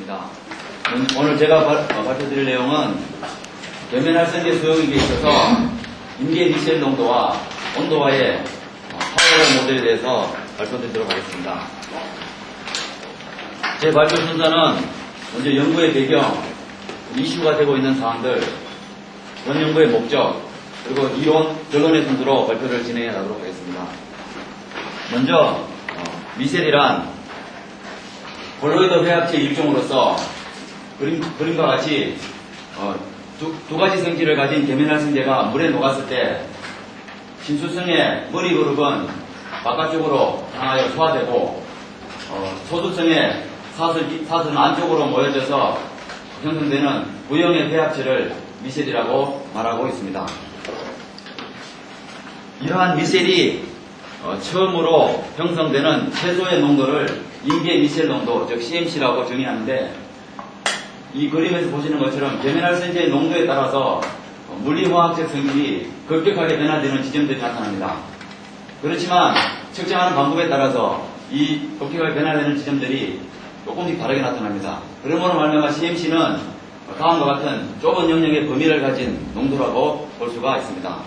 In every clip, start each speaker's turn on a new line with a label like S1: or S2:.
S1: 하겠습니다. 오늘 제가 발표드릴 내용은 계면활성제 수용액에 있어서 임계 미셀 농도와 온도와의 파워 모델에 대해서 발표드리도록 하겠습니다. 제 발표 순서는 먼저 연구의 배경, 이슈가 되고 있는 사항들, 본 연구의 목적, 그리고 이론, 결론의 순서로 발표를 진행해 나가도록 하겠습니다. 먼저 미셀이란 콜로이드 회합체 일종으로서 그림과 같이 두 가지 성질을 가진 계면활성제가 물에 녹았을 때 진수성의 머리 그룹은 바깥쪽으로 향하여 소화되고 소수성의 사슬은 안쪽으로 모여져서 형성되는 V형의 회합체를 미셀이라고 말하고 있습니다. 이러한 미셀이 처음으로 형성되는 최소의 농도를 임계 미셀 농도, 즉 CMC라고 정의하는데, 이 그림에서 보시는 것처럼 계면활성제의 농도에 따라서 물리화학적 성질이 급격하게 변화되는 지점들이 나타납니다. 그렇지만 측정하는 방법에 따라서 이 급격하게 변화되는 지점들이 조금씩 다르게 나타납니다. 그러므로 말미암아 CMC는 다음과 같은 좁은 영역의 범위를 가진 농도라고 볼 수가 있습니다.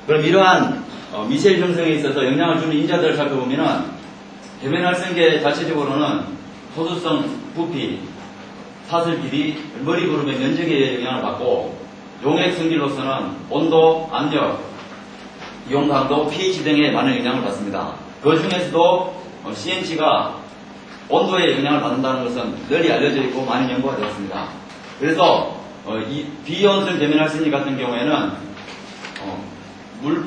S1: 그럼 이러한 미셀 형성에 있어서 영향을 주는 인자들을 살펴보면은 계면활성제 자체적으로는 소수성, 부피, 사슬 길이, 머리 그룹의 면적에 영향을 받고 용액 성질로서는 온도, 압력, 이온 강도, pH 등에 많은 영향을 받습니다. 그 중에서도 CMC가 온도에 영향을 받는다는 것은 널리 알려져 있고 많은 연구가 되었습니다. 그래서 이 비이온성 계면활성제 같은 경우에는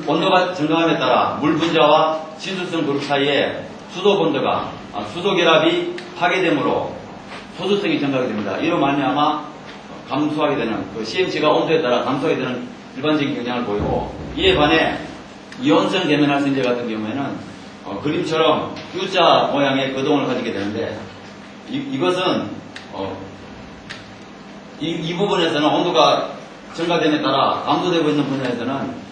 S1: 온도가 증가함에 따라 물 분자와 친수성 그룹 사이에 수소 결합이 파괴되므로 소수성이 증가하게 됩니다. 이로 말미암아 감소하게 되는 CMC가 온도에 따라 감소하게 되는 일반적인 경향을 보이고, 이에 반해 이온성 계면활성제 같은 경우에는 그림처럼 U자 모양의 거동을 가지게 되는데, 이것은 이 부분에서는 온도가 증가됨에 따라 감소되고 있는 분야에서는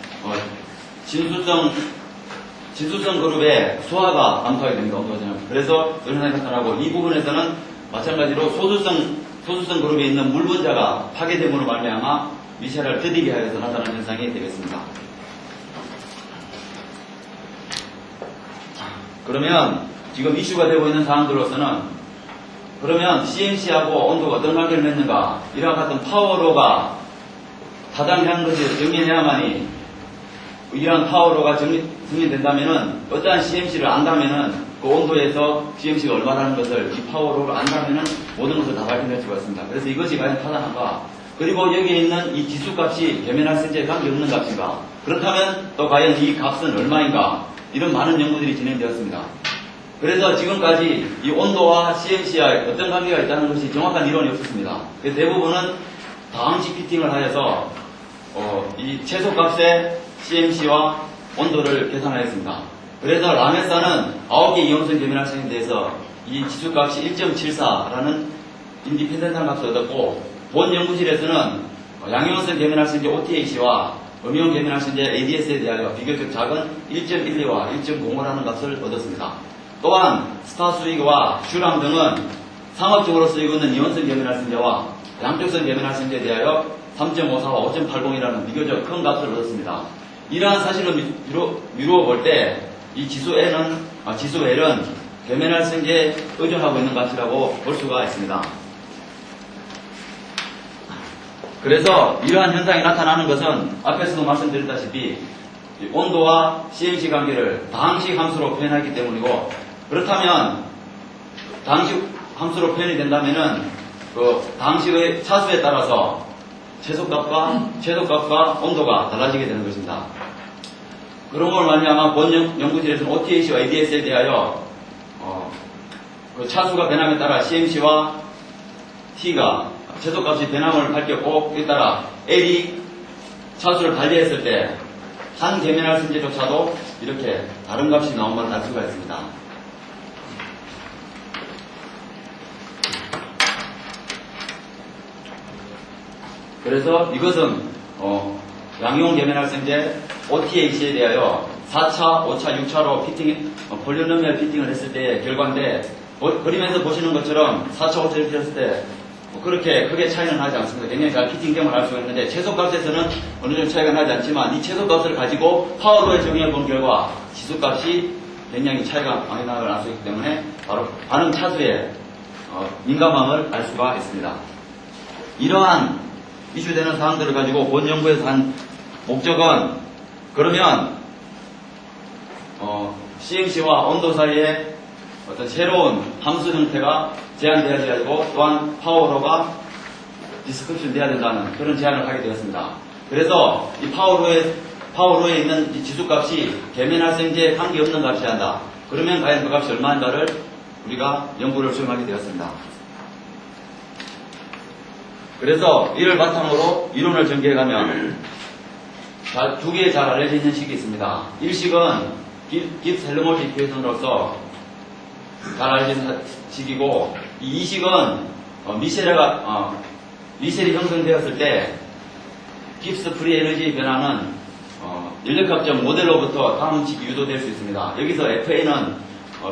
S1: 진수성 그룹의 소화가 감소하게 됩니다. 온도가 증가. 그래서 이런 현상이 나타나고, 이 부분에서는 마찬가지로 소수성 그룹에 있는 물 분자가 파괴됨으로 말미암아 미셀을 더디게 하여서 나타나는 현상이 되겠습니다. 그러면 지금 이슈가 되고 있는 사항들로서는, 그러면 CMC하고 온도가 어떤 관계를 맺는가, 이와 같은 파워로가 타당한 것을 정리해야만이, 이러한 파워로가 정리된다면은, 어떠한 CMC를 안다면은 그 온도에서 CMC가 얼마라는 것을 이 파워로를 안다면은 모든 것을 다 밝혀낼 수가 있습니다. 그래서 이것이 과연 타당한가, 그리고 여기에 있는 이 지수값이 계면활성제에 관계없는 값인가, 그렇다면 또 과연 이 값은 얼마인가, 이런 많은 연구들이 진행되었습니다. 그래서 지금까지 이 온도와 CMC와 어떤 관계가 있다는 것이 정확한 이론이 없었습니다. 그래서 대부분은 다항식 피팅을 하여서 이 최소값의 CMC와 온도를 계산하였습니다. 그래서 라메사는 9개 이온성 계면활성제에 대해서 이 지수값이 1.74라는 인디펜던트한 값을 얻었고, 본 연구실에서는 양이온성 계면활성제 OTAC와 음이온 계면활성제 ADS에 대하여 비교적 작은 1.12와 1.05라는 값을 얻었습니다. 또한 스타스위그와 슈람 등은 상업적으로 쓰이고 있는 이온성 계면활성제와 양쪽성 계면활성제에 대하여 3.54와 5.80이라는 비교적 큰 값을 얻었습니다. 이러한 사실을 미루어 볼 때 이 지수 L은 계면활성제에 의존하고 있는 값이라고 볼 수가 있습니다. 그래서 이러한 현상이 나타나는 것은 앞에서도 말씀드렸다시피 온도와 CMC 관계를 다항식 함수로 표현하기 때문이고, 그렇다면 다항식 함수로 표현이 된다면은 그 다항식의 차수에 따라서 최소값과 온도가 달라지게 되는 것입니다. 그런 걸 말미암아 본 연구실에서는 OTAC와 ADS에 대하여 그 차수가 변함에 따라 CMC와 T가 최소값이 변함을 밝혔고, 이에 따라 L이 차수를 달리했을 때 한 계면활성제조차도 이렇게 다른 값이 나온 걸 알 수가 있습니다. 그래서 이것은 양이온 계면활성제 OTAC에 대하여 4차, 5차, 6차로 폴리노미얼 피팅을 했을 때의 결과인데, 그림에서 보시는 것처럼 4차 5차 이렇게 했을 때 그렇게 크게 차이는 나지 않습니다. 굉장히 잘 피팅됨을 알 수가 있는데 최소값에서는 어느 정도 차이가 나지 않지만 이 최소값을 가지고 파워로에 적용해 본 결과 지수값이 굉장히 차이가 많이 나는 걸 알 수 있기 때문에 바로 반응 차수의 민감함을 알 수가 있습니다. 이러한 이슈되는 사항들을 가지고 본 연구에서 한 목적은 그러면 CMC와 온도 사이에 어떤 새로운 함수 형태가 제한되어야 되고 또한 파워로가 디스크립션 돼야 된다는 그런 제안을 하게 되었습니다. 그래서 이 파워로에 있는 이 지수값이 계면활성제에 관계없는 값이어야 한다. 그러면 과연 그 값이 얼마인가를 우리가 연구를 수행하게 되었습니다. 그래서 이를 바탕으로 이론을 전개해가면 두 개의 잘 알려져 있는 식이 있습니다. 1식은 깁스 헬머지 이퀘이션으로서 잘 알려진 식이고 이 2식은 미셸이 형성되었을 때 깁스 프리 에너지 변화는 인력학적 모델로부터 다음 식이 유도될 수 있습니다. 여기서 FA는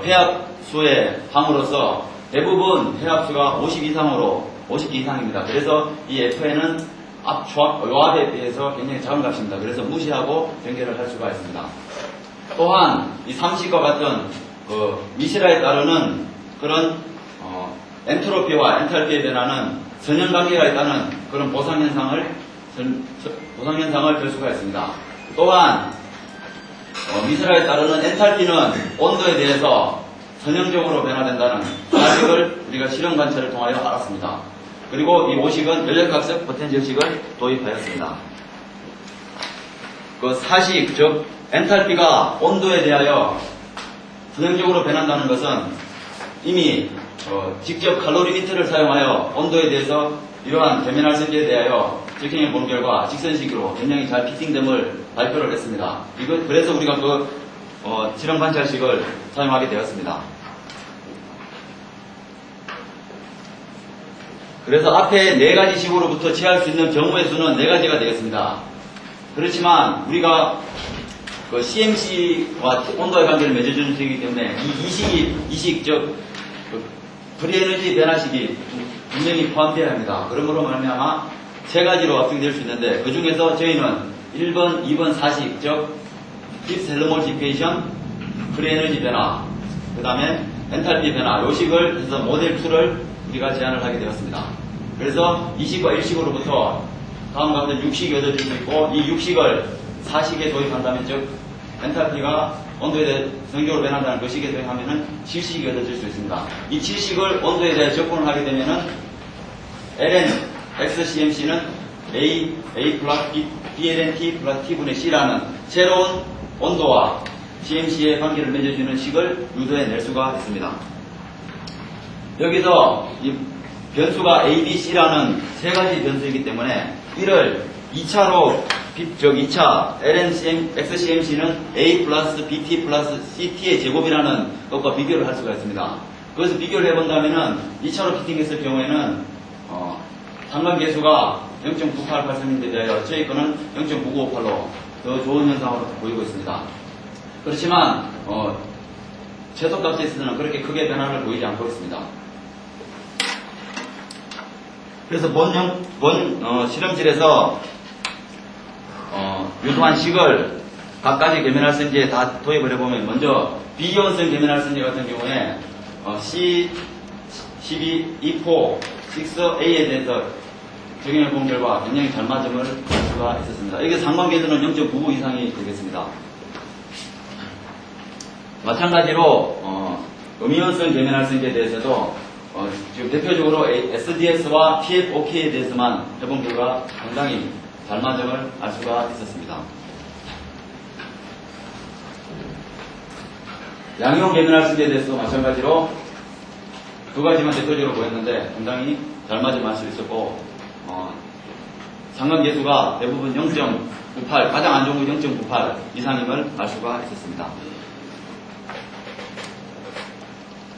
S1: 회합수의 항으로서 대부분 회합수가 50개 이상입니다. 그래서 이 FA는 요압에 비해서 굉장히 작은 값입니다. 그래서 무시하고 변결을 할 수가 있습니다. 또한 이 3식과 같은 미실화에 따르는 그런 엔트로피와 엔탈피의 변화는 선형관계가 있다는 그런 보상현상을 볼 수가 있습니다. 또한 미실화에 따르는 엔탈피는 온도에 대해서 선형적으로 변화된다는 사실을 우리가 실험 관찰을 통하여 알았습니다. 그리고 이 5식은 연력학적 포텐셜식을 도입하였습니다. 그 4식, 즉 엔탈피가 온도에 대하여 선형적으로 변한다는 것은 이미 직접 칼로리미터를 사용하여 온도에 대해서 이러한 계면활성제에 대하여 적용해 본 결과 직선식으로 굉장히 잘 피팅됨을 발표를 했습니다. 그래서 우리가 실험 관찰식을 사용하게 되었습니다. 그래서 앞에 4가지 식으로부터 취할 수 있는 경우의 수는 4가지가 되겠습니다. 그렇지만 우리가 CMC와 온도의 관계를 맺어주는 식이기 때문에 이 식, 즉 프리에너지 변화식이 분명히 포함되어야 합니다. 그러므로 말미암아 3가지로 확정될 수 있는데 그 중에서 저희는 1번, 2번, 4식, 즉 깁스 헬머지 이퀘이션, 프리에너지 변화, 그 다음에 엔탈피 변화, 요식을 해서 모델 2를 우리가 제안을 하게 되었습니다. 그래서 2식과 1식으로부터 다음과 같은 6식이 얻어질 수 있고 이 6식을 4식에 도입한다면 즉 엔탈피가 온도에 대해 성격으로 변한다는 그 식에 도입하면은 7식이 얻어질 수 있습니다. 이 7식을 온도에 대해 접근을 하게 되면은 ln xcmc는 a 플러스 bln t 플러스 t분의 c라는 새로운 온도와 cmc의 관계를 맺어주는 식을 유도해 낼 수가 있습니다. 여기서 이 변수가 a, b, c라는 3가지 변수이기 때문에 이를 2차로 즉 2차 XCMC는 A 플러스 BT 플러스 CT의 제곱이라는 것과 비교를 할 수가 있습니다. 그것을 비교를 해본다면은 2차로 피팅했을 경우에는 상관계수가 0.98 발생인데 대하여 저희 거는 0.9958로 더 좋은 현상으로 보이고 있습니다. 그렇지만 최소값에 있어서는 그렇게 크게 변화를 보이지 않고 있습니다. 그래서 본 실험실에서 유도한 식을 각가지 계면활성제에 다 도입을 해보면 먼저 비이온성 계면활성제 같은 경우에 C12, E4, 6A에 대해서 적용해 본 결과 굉장히 잘 맞음을 볼 수가 있었습니다. 이게 상관계수는 0.99 이상이 되겠습니다. 마찬가지로 음이온성 계면활성제에 대해서도 지금 대표적으로 SDS와 TFOK에 대해서만 해본 결과 상당히 잘 맞음을 알 수가 있었습니다. 양이온 계면활성제에 대해서도 마찬가지로 2가지만 대표적으로 보였는데 상당히 잘 맞음을 알 수 있었고 상관계수가 대부분 0.98, 가장 안 좋은 건 0.98 이상임을 알 수가 있었습니다.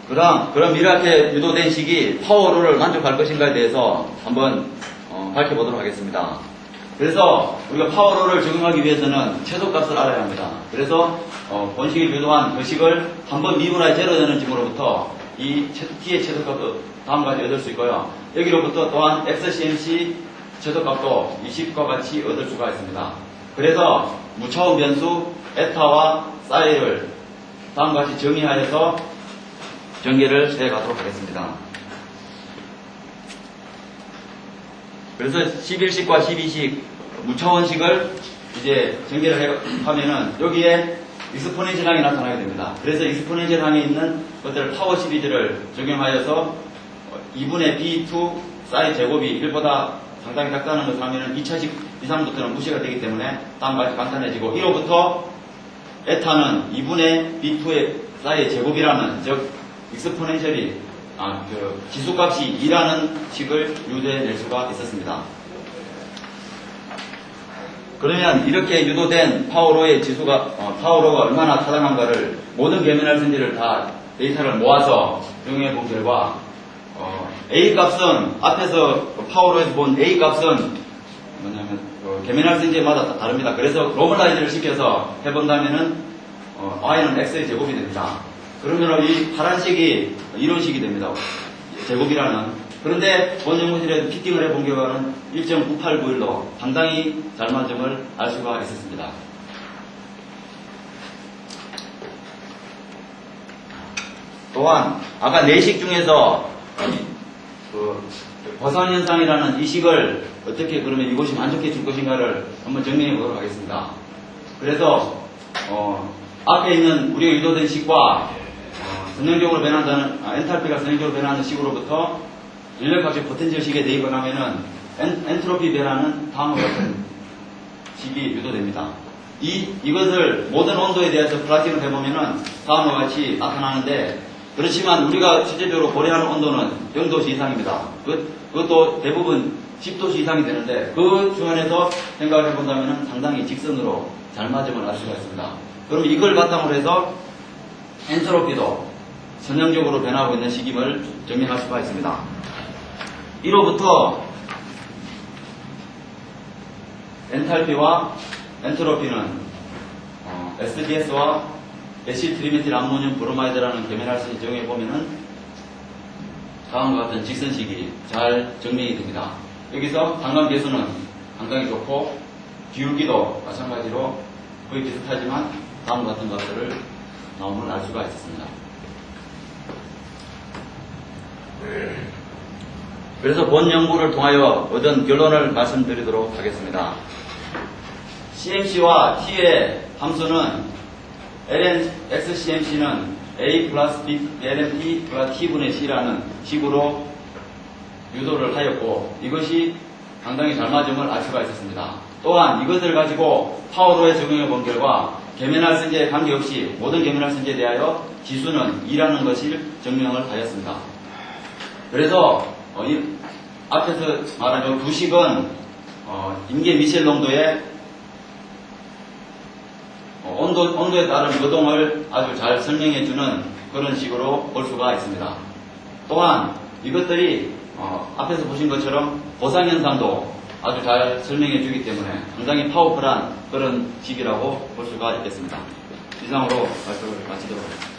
S1: 그럼 이렇게 유도된 식이 파워로를 만족할 것인가에 대해서 한번 밝혀보도록 하겠습니다. 그래서 우리가 파워로를 적용하기 위해서는 최소값을 알아야 합니다. 그래서 본식이 유도한 그 식을 한번 미분하여 제로 되는 쯤으로부터 이 T의 최저값도 다음과 같이 얻을 수 있고요. 여기로부터 또한 XCMC 최저값도 20과 같이 얻을 수가 있습니다. 그래서 무차원 변수 에타와 사이를 다음과 같이 정의하여서 전개를 해 가도록 하겠습니다. 그래서 11식과 12식 무차원식을 이제 전개를 하면은 여기에 익스포넨셜항이 나타나게 됩니다. 그래서 익스포넨셜항에 있는 것들을 파워 시리즈를 적용하여서 2분의 B2 사이 제곱이 1보다 상당히 작다는 것을 하면은 2차식 이상부터는 무시가 되기 때문에 다음과 같이 간단해지고 1호부터 에타는 2분의 B2의 사이의 제곱이라는 즉 익스포넨셜이 지수값이 2라는 식을 유도해낼 수가 있었습니다. 그러면 이렇게 유도된 파워로의 파워로가 얼마나 타당한가를 모든 계면할 선지를 다 데이터를 모아서 정의해 본 결과 A 값은 앞에서 파워로에서 본 A 값은 뭐냐면 계면할 선지마다 다릅니다. 그래서 로멀라이즈를 시켜서 해본다면은 y는 x의 제곱이 됩니다. 그러면 이 파란색이 이론식이 됩니다. 제곱이라는. 그런데 본 연구실에서 피팅을 해본 결과는 1.9891로 상당히 잘 맞음을 알 수가 있었습니다. 또한 아까 내식 중에서 버선현상이라는 이 식을 어떻게 그러면 이것이 만족해 줄 것인가를 한번 정리해 보도록 하겠습니다. 그래서 앞에 있는 우리가 유도된 식과 선형적으로 변한다는 엔탈피가 선형적으로 변하는 식으로부터 인력학적 포텐셜 식에 대입을 하면은 엔트로피 변화는 다음과 같은 식이 유도됩니다. 이것을 모든 온도에 대해서 플라팅을 해보면은 다음과 같이 나타나는데 그렇지만 우리가 실제적으로 고려하는 온도는 0도씨 이상입니다. 그것도 대부분 10도씨 이상이 되는데 그 주변에서 생각을 해본다면 상당히 직선으로 잘 맞음을 알 수가 있습니다. 그럼 이걸 바탕으로 해서 엔트로피도 선형적으로 변하고 있는 식임을 증명할 수가 있습니다. 1호부터 엔탈피와 엔트로피는 SDS와 에실트리메틸 암모늄 브로마이드라는 계면할선을 정해보면은 다음과 같은 직선식이 잘 증명이 됩니다. 여기서 단관계수는 상당히 좋고 기울기도 마찬가지로 거의 비슷하지만 다음과 같은 것들을 나옴을 알 수가 있었습니다. 그래서 본 연구를 통하여 얻은 결론을 말씀드리도록 하겠습니다. CMC와 T의 함수는 lnxCMC는 A 플러스 B lnP 플러스 T분의 C라는 식으로 유도를 하였고 이것이 상당히 잘 맞음을 알 수가 있었습니다. 또한 이것을 가지고 파워로에 적용해 본 결과 계면할선제에 관계없이 모든 계면할선제에 대하여 지수는 2라는 것을 증명을 하였습니다. 그래서 앞에서 말한 두 식은 임계 미셸 농도의 온도에 따른 요동을 아주 잘 설명해주는 그런 식으로 볼 수가 있습니다. 또한 이것들이 앞에서 보신 것처럼 보상현상도 아주 잘 설명해주기 때문에 상당히 파워풀한 그런 식이라고 볼 수가 있겠습니다. 이상으로 말씀을 마치도록 하겠습니다.